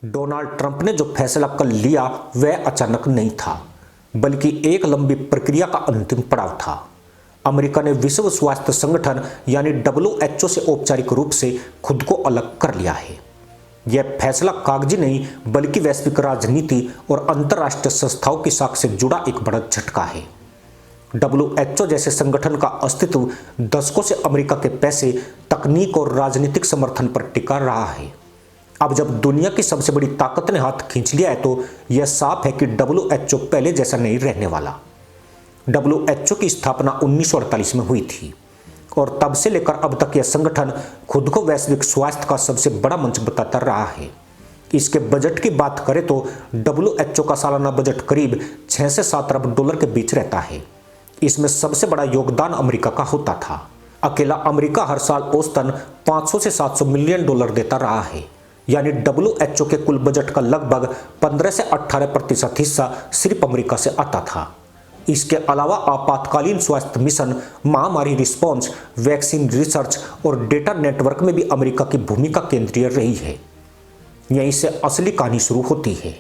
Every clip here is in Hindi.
डोनाल्ड ट्रंप ने जो फैसला कल लिया वह अचानक नहीं था, बल्कि एक लंबी प्रक्रिया का अंतिम पड़ाव था। अमेरिका ने विश्व स्वास्थ्य संगठन यानी WHO से औपचारिक रूप से खुद को अलग कर लिया है। यह फैसला कागजी नहीं, बल्कि वैश्विक राजनीति और अंतर्राष्ट्रीय संस्थाओं की साख से जुड़ा एक बड़ा झटका है। WHO जैसे संगठन का अस्तित्व दशकों से अमेरिका के पैसे, तकनीक और राजनीतिक समर्थन पर टिका रहा है। अब जब दुनिया की सबसे बड़ी ताकत ने हाथ खींच लिया है तो यह साफ है कि WHO पहले जैसा नहीं रहने वाला। WHO की स्थापना 1948 में हुई थी और तब से लेकर अब तक यह संगठन खुद को वैश्विक स्वास्थ्य का सबसे बड़ा मंच बताता रहा है। इसके बजट की बात करें तो WHO का सालाना बजट करीब 6 से 7 अरब डॉलर के बीच रहता है। इसमें सबसे बड़ा योगदान अमेरिका का होता था। अकेला अमेरिका हर साल औसतन 500 से 700 मिलियन डॉलर देता रहा है, यानी WHO के कुल बजट का लगभग 15 से 18% हिस्सा सिर्फ अमेरिका से आता था। इसके अलावा आपातकालीन स्वास्थ्य मिशन, महामारी रिस्पॉन्स, वैक्सीन रिसर्च और डेटा नेटवर्क में भी अमेरिका की भूमिका केंद्रीय रही है। यहीं से असली कहानी शुरू होती है।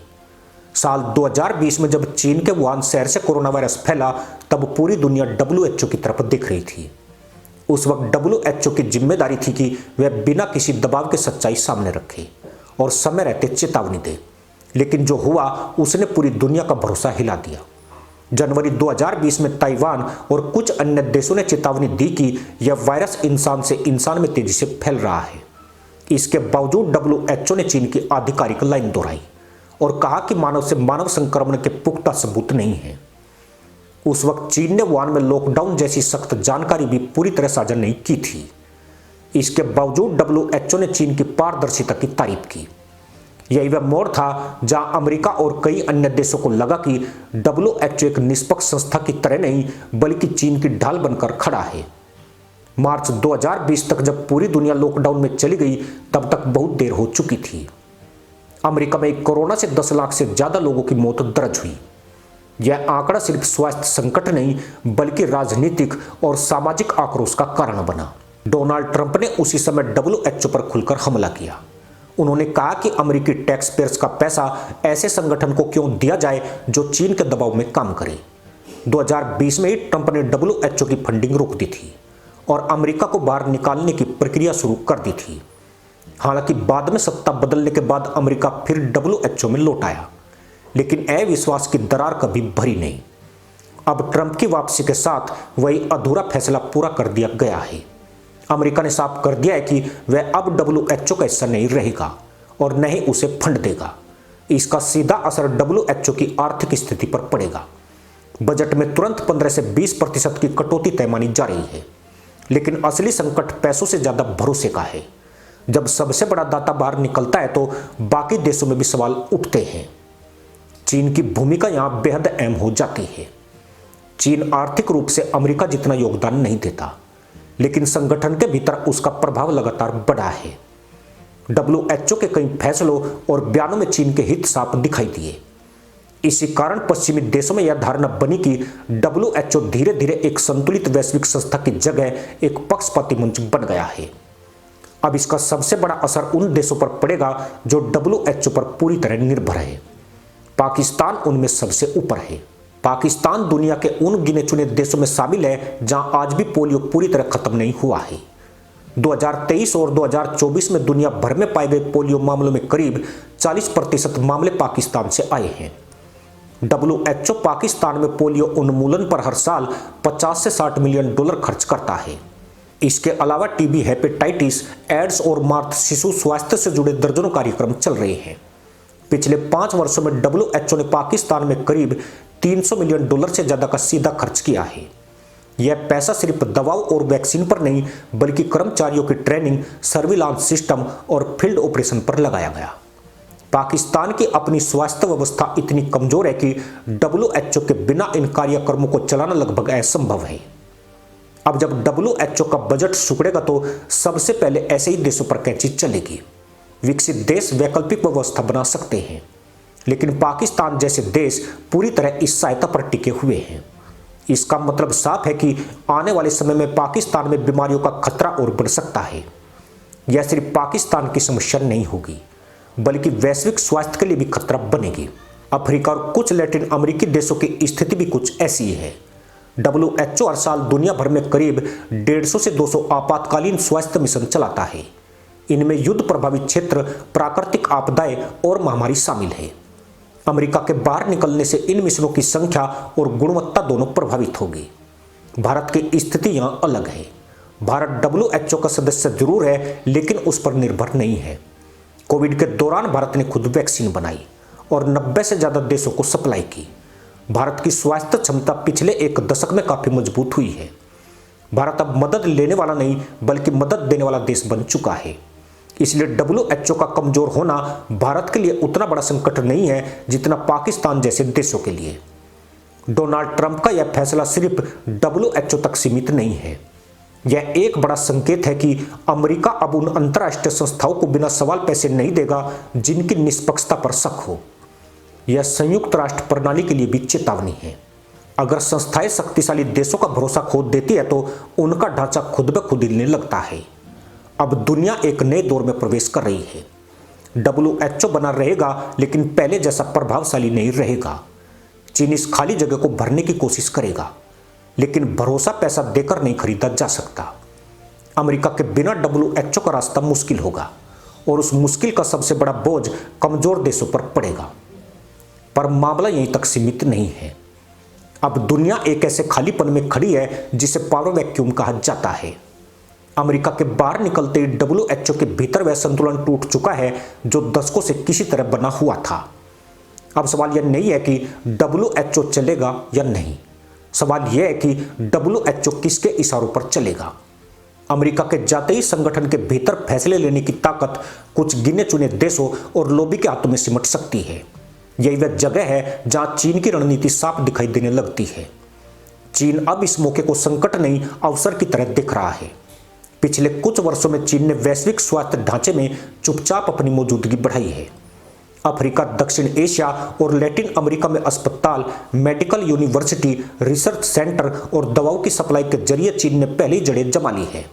साल 2020 में जब चीन के वुहान शहर से कोरोना वायरस फैला, तब पूरी दुनिया WHO की तरफ देख रही थी। उस वक्त WHO की जिम्मेदारी थी कि वह बिना किसी दबाव के सच्चाई सामने रखे और समय रहते चेतावनी दे, लेकिन जो हुआ उसने पूरी दुनिया का भरोसा हिला दिया। जनवरी 2020 में ताइवान और कुछ अन्य देशों ने चेतावनी दी कि यह वायरस इंसान से इंसान में तेजी से फैल रहा है। इसके बावजूद WHO ने चीन की आधिकारिक लाइन दोहराई और कहा कि मानव से मानव संक्रमण के पुख्ता सबूत नहीं है। उस वक्त चीन ने वुहान में लॉकडाउन जैसी सख्त जानकारी भी पूरी तरह साझा नहीं की थी। इसके बावजूद WHO ने चीन की पारदर्शिता की तारीफ की। यही वह मोड़ था जहां अमेरिका और कई अन्य देशों को लगा कि WHO एक निष्पक्ष संस्था की तरह नहीं, बल्कि चीन की ढाल बनकर खड़ा है। मार्च 2020 तक जब पूरी दुनिया लॉकडाउन में चली गई, तब तक बहुत देर हो चुकी थी। अमेरिका में कोरोना से 10 लाख से ज्यादा लोगों की मौत दर्ज हुई। यह आंकड़ा सिर्फ स्वास्थ्य संकट नहीं, बल्कि राजनीतिक और सामाजिक आक्रोश का कारण बना। डोनाल्ड ट्रंप ने उसी समय WHO पर खुलकर हमला किया। उन्होंने कहा कि अमेरिकी टैक्स पेयर्स का पैसा ऐसे संगठन को क्यों दिया जाए जो चीन के दबाव में काम करे। 2020 में ही ट्रंप ने WHO की फंडिंग रोक दी थी और अमेरिका को बाहर निकालने की प्रक्रिया शुरू कर दी थी। हालांकि बाद में सत्ता बदलने के बाद अमेरिका फिर WHO में लौट आया, लेकिन अविश्वास की दरार कभी भरी नहीं। अब ट्रंप की वापसी के साथ वही अधूरा फैसला पूरा कर दिया गया है। अमेरिका ने साफ कर दिया है कि वह अब WHO का हिस्सा नहीं रहेगा और न ही उसे फंड देगा। इसका सीधा असर WHO की आर्थिक स्थिति पर पड़ेगा। बजट में तुरंत 15 से 20% की कटौती तय मानी जा रही है, लेकिन असली संकट पैसों से ज्यादा भरोसे का है। जब सबसे बड़ा दाता बाहर निकलता है तो बाकी देशों में भी सवाल उठते हैं। चीन की भूमिका यहां बेहद अहम हो जाती है। चीन आर्थिक रूप से अमेरिका जितना योगदान नहीं देता, लेकिन संगठन के भीतर उसका प्रभाव लगातार बढ़ा है। WHO के कई फैसलों और बयानों में चीन के हित साफ दिखाई दिए। इसी कारण पश्चिमी देशों में यह धारणा बनी कि WHO धीरे धीरे एक संतुलित वैश्विक संस्था की जगह एक पक्षपाती मंच बन गया है। अब इसका सबसे बड़ा असर उन देशों पर पड़ेगा जो WHO पर पूरी तरह निर्भर है। पाकिस्तान उनमें सबसे ऊपर है। पाकिस्तान दुनिया के उन गिने चुने देशों में शामिल है जहां आज भी पोलियो पूरी तरह खत्म नहीं हुआ है। 2023 और 2024 में दुनिया भर में पाए गए पोलियो मामलों में करीब 40% मामले पाकिस्तान से आए हैं। WHO पाकिस्तान में पोलियो उन्मूलन पर हर साल 50 से 60 मिलियन डॉलर खर्च करता है। इसके अलावा टीबी, हेपेटाइटिस, एड्स और मातृ शिशु स्वास्थ्य से जुड़े दर्जनों कार्यक्रम चल रहे हैं। पिछले 5 वर्षों में WHO ने पाकिस्तान में करीब 300 मिलियन डॉलर से ज्यादा का सीधा खर्च किया है। यह पैसा सिर्फ दवाओं और वैक्सीन पर नहीं, बल्कि कर्मचारियों की ट्रेनिंग, सर्विलांस सिस्टम और फील्ड ऑपरेशन पर लगाया गया। पाकिस्तान की अपनी स्वास्थ्य व्यवस्था इतनी कमजोर है कि WHO के बिना इन कार्यक्रमों को चलाना लगभग असंभव है। अब जब WHO का बजट सिकुड़ेगा तो सबसे पहले ऐसे ही देशों पर कैंची चलेगी। विकसित देश वैकल्पिक व्यवस्था बना सकते हैं, लेकिन पाकिस्तान जैसे देश पूरी तरह इस सहायता पर टिके हुए हैं। इसका मतलब साफ है कि आने वाले समय में पाकिस्तान में बीमारियों का खतरा और बढ़ सकता है। यह सिर्फ पाकिस्तान की समस्या नहीं होगी, बल्कि वैश्विक स्वास्थ्य के लिए भी खतरा बनेगी। अफ्रीका और कुछ लैटिन अमेरिकी देशों की स्थिति भी कुछ ऐसी ही है। WHO हर साल दुनिया भर में करीब 150 से 200 आपातकालीन स्वास्थ्य मिशन चलाता है। इनमें युद्ध प्रभावित क्षेत्र, प्राकृतिक आपदाएं और महामारी शामिल है। अमेरिका के बाहर निकलने से इन मिशनों की संख्या और गुणवत्ता दोनों प्रभावित होगी। भारत की स्थिति यहां अलग है। भारत WHO का सदस्य जरूर है, लेकिन उस पर निर्भर नहीं है। कोविड के दौरान भारत ने खुद वैक्सीन बनाई और 90 से ज्यादा देशों को सप्लाई की। भारत की स्वास्थ्य क्षमता पिछले एक दशक में काफी मजबूत हुई है। भारत अब मदद लेने वाला नहीं, बल्कि मदद देने वाला देश बन चुका है। इसलिए WHO का कमजोर होना भारत के लिए उतना बड़ा संकट नहीं है जितना पाकिस्तान जैसे देशों के लिए। डोनाल्ड ट्रंप का यह फैसला सिर्फ WHO तक सीमित नहीं है। यह एक बड़ा संकेत है कि अमेरिका अब उन अंतर्राष्ट्रीय संस्थाओं को बिना सवाल पैसे नहीं देगा जिनकी निष्पक्षता पर शक हो। यह संयुक्त राष्ट्र प्रणाली के लिए भी चेतावनी है। अगर संस्थाएं शक्तिशाली देशों का भरोसा खो देती है तो उनका ढांचा खुद ब खुद हिलने लगता है। अब दुनिया एक नए दौर में प्रवेश कर रही है। WHO बना रहेगा, लेकिन पहले जैसा प्रभावशाली नहीं रहेगा। चीन इस खाली जगह को भरने की कोशिश करेगा, लेकिन भरोसा पैसा देकर नहीं खरीदा जा सकता। अमेरिका के बिना WHO का रास्ता मुश्किल होगा और उस मुश्किल का सबसे बड़ा बोझ कमजोर देशों पर पड़ेगा। पर मामला यहीं तक सीमित नहीं है। अब दुनिया एक ऐसे खालीपन में खड़ी है जिसे पावर वैक्यूम कहा जाता है। अमेरिका के बाहर निकलते ही WHO के भीतर वह संतुलन टूट चुका है जो दशकों से किसी तरह बना हुआ था। अब सवाल यह नहीं है कि WHO चलेगा या नहीं, सवाल यह है कि WHO किसके इशारों पर चलेगा। अमेरिका के जाते ही संगठन के भीतर फैसले लेने की ताकत कुछ गिने चुने देशों और लॉबी के हाथों में सिमट सकती है। यही वह जगह है जहां चीन की रणनीति साफ दिखाई देने लगती है। चीन अब इस मौके को संकट नहीं, अवसर की तरह दिख रहा है। पिछले कुछ वर्षों में चीन ने वैश्विक स्वास्थ्य ढांचे में चुपचाप अपनी मौजूदगी बढ़ाई है। अफ्रीका, दक्षिण एशिया और लैटिन अमेरिका में अस्पताल, मेडिकल यूनिवर्सिटी, रिसर्च सेंटर और दवाओं की सप्लाई के जरिए चीन ने पहली जड़ें जमा ली है।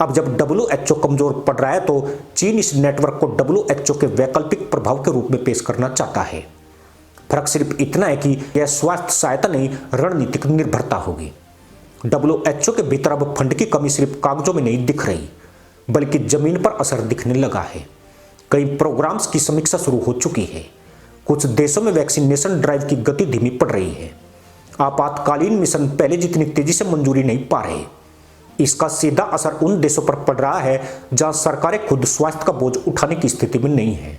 अब जब WHO कमजोर पड़ रहा है तो चीन इस नेटवर्क को WHO के वैकल्पिक प्रभाव के रूप में पेश करना चाहता है। फर्क सिर्फ इतना है कि यह स्वास्थ्य सहायता नहीं, रणनीतिक निर्भरता होगी। WHO के भीतर अब फंड की कमी सिर्फ कागजों में नहीं दिख रही, बल्कि जमीन पर असर दिखने लगा है। कई प्रोग्राम्स की समीक्षा शुरू हो चुकी है। कुछ देशों में वैक्सीनेशन ड्राइव की गति धीमी पड़ रही है। आपातकालीन मिशन पहले जितनी तेजी से मंजूरी नहीं पा रहे। इसका सीधा असर उन देशों पर पड़ रहा है जहां सरकारें खुद स्वास्थ्य का बोझ उठाने की स्थिति में नहीं है।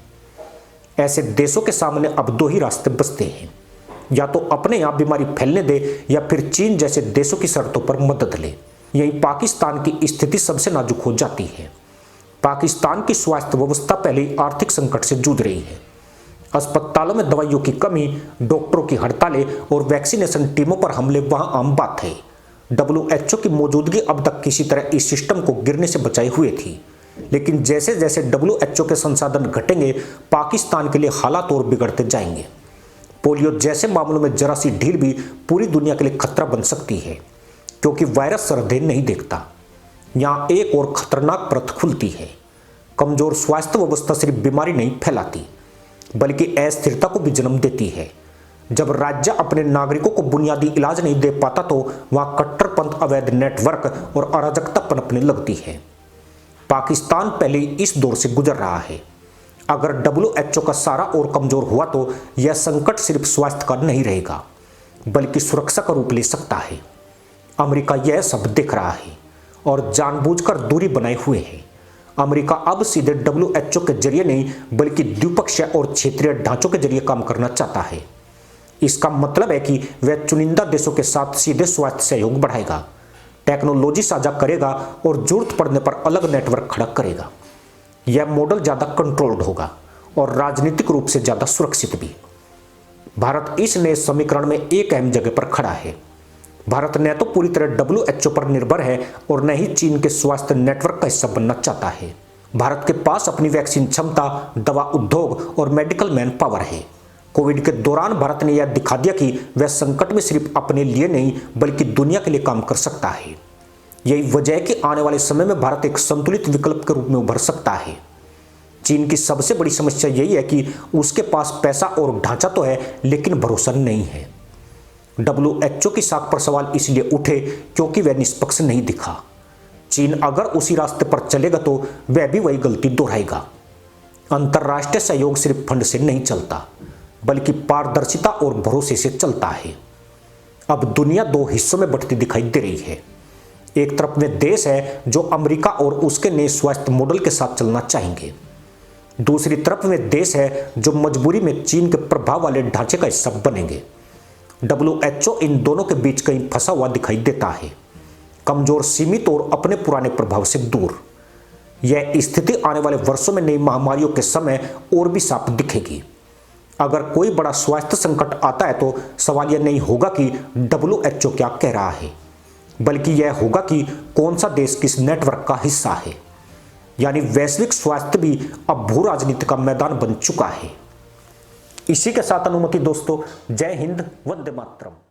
ऐसे देशों के सामने अब दो ही रास्ते बचते हैं, या तो अपने यहां बीमारी फैलने दे या फिर चीन जैसे देशों की शर्तों पर मदद ले। यहीं पाकिस्तान की स्थिति सबसे नाजुक हो जाती है। पाकिस्तान की स्वास्थ्य व्यवस्था पहले ही आर्थिक संकट से जूझ रही है। अस्पतालों में दवाइयों की कमी, डॉक्टरों की हड़तालें और वैक्सीनेशन टीमों पर हमले वहां आम बात है। WHO की मौजूदगी अब तक किसी तरह इस सिस्टम को गिरने से बचाई हुई थी, लेकिन जैसे जैसे WHO के संसाधन घटेंगे, पाकिस्तान के लिए हालात और बिगड़ते जाएंगे। पोलियो जैसे मामलों में जरा सी ढील भी पूरी दुनिया के लिए खतरा बन सकती है, क्योंकि वायरस सरहदें नहीं देखता। यहाँ एक और खतरनाक परत खुलती है। कमजोर स्वास्थ्य व्यवस्था सिर्फ बीमारी नहीं फैलाती, बल्कि अस्थिरता को भी जन्म देती है। जब राज्य अपने नागरिकों को बुनियादी इलाज नहीं दे पाता तो वहां कट्टरपंथ, अवैध नेटवर्क और अराजकता पनपने लगती है। पाकिस्तान पहले ही इस दौर से गुजर रहा है। अगर WHO का सारा और कमजोर हुआ तो यह संकट सिर्फ स्वास्थ्य का नहीं रहेगा, बल्कि सुरक्षा का रूप ले सकता है। अमेरिका यह सब देख रहा है और जानबूझकर दूरी बनाए हुए है। अमेरिका अब सीधे WHO के जरिए नहीं, बल्कि द्विपक्षीय और क्षेत्रीय ढांचों के जरिए काम करना चाहता है। इसका मतलब है कि वह चुनिंदा देशों के साथ सीधे स्वास्थ्य सहयोग बढ़ाएगा, टेक्नोलॉजी साझा करेगा और जरूरत पड़ने पर अलग नेटवर्क खड़ा करेगा। यह मॉडल ज्यादा कंट्रोल्ड होगा और राजनीतिक रूप से ज्यादा सुरक्षित भी। भारत इस नए समीकरण में एक अहम जगह पर खड़ा है। भारत न तो पूरी तरह WHO पर निर्भर है और न ही चीन के स्वास्थ्य नेटवर्क का हिस्सा बनना चाहता है। भारत के पास अपनी वैक्सीन क्षमता, दवा उद्योग और मेडिकल मैन पावर है। कोविड के दौरान भारत ने यह दिखा दिया कि वह संकट में सिर्फ अपने लिए नहीं, बल्कि दुनिया के लिए काम कर सकता है। यही वजह है कि आने वाले समय में भारत एक संतुलित विकल्प के रूप में उभर सकता है। चीन की सबसे बड़ी समस्या यही है कि उसके पास पैसा और ढांचा तो है, लेकिन भरोसा नहीं है। WHO की साख पर सवाल इसलिए उठे क्योंकि वह निष्पक्ष नहीं दिखा। चीन अगर उसी रास्ते पर चलेगा तो वह भी वही गलती दोहराएगा। अंतर्राष्ट्रीय सहयोग सिर्फ फंड से नहीं चलता, बल्कि पारदर्शिता और भरोसे से चलता है। अब दुनिया दो हिस्सों में बंटती दिखाई दे रही है। एक तरफ वे देश है जो अमेरिका और उसके नए स्वास्थ्य मॉडल के साथ चलना चाहेंगे। दूसरी तरफ वे देश है जो मजबूरी में चीन के प्रभाव वाले ढांचे का हिस्सा बनेंगे। WHO इन दोनों के बीच कहीं फंसा हुआ दिखाई देता है, कमजोर, सीमित और अपने पुराने प्रभाव से दूर। यह स्थिति आने वाले वर्षों में नई महामारियों के समय और भी साफ दिखेगी। अगर कोई बड़ा स्वास्थ्य संकट आता है तो सवाल यह नहीं होगा कि WHO क्या कह रहा है, बल्कि यह होगा कि कौन सा देश किस नेटवर्क का हिस्सा है। यानी वैश्विक स्वास्थ्य भी अब भू राजनीति का मैदान बन चुका है। इसी के साथ अनुमति दोस्तों, जय हिंद, वंदे मातरम।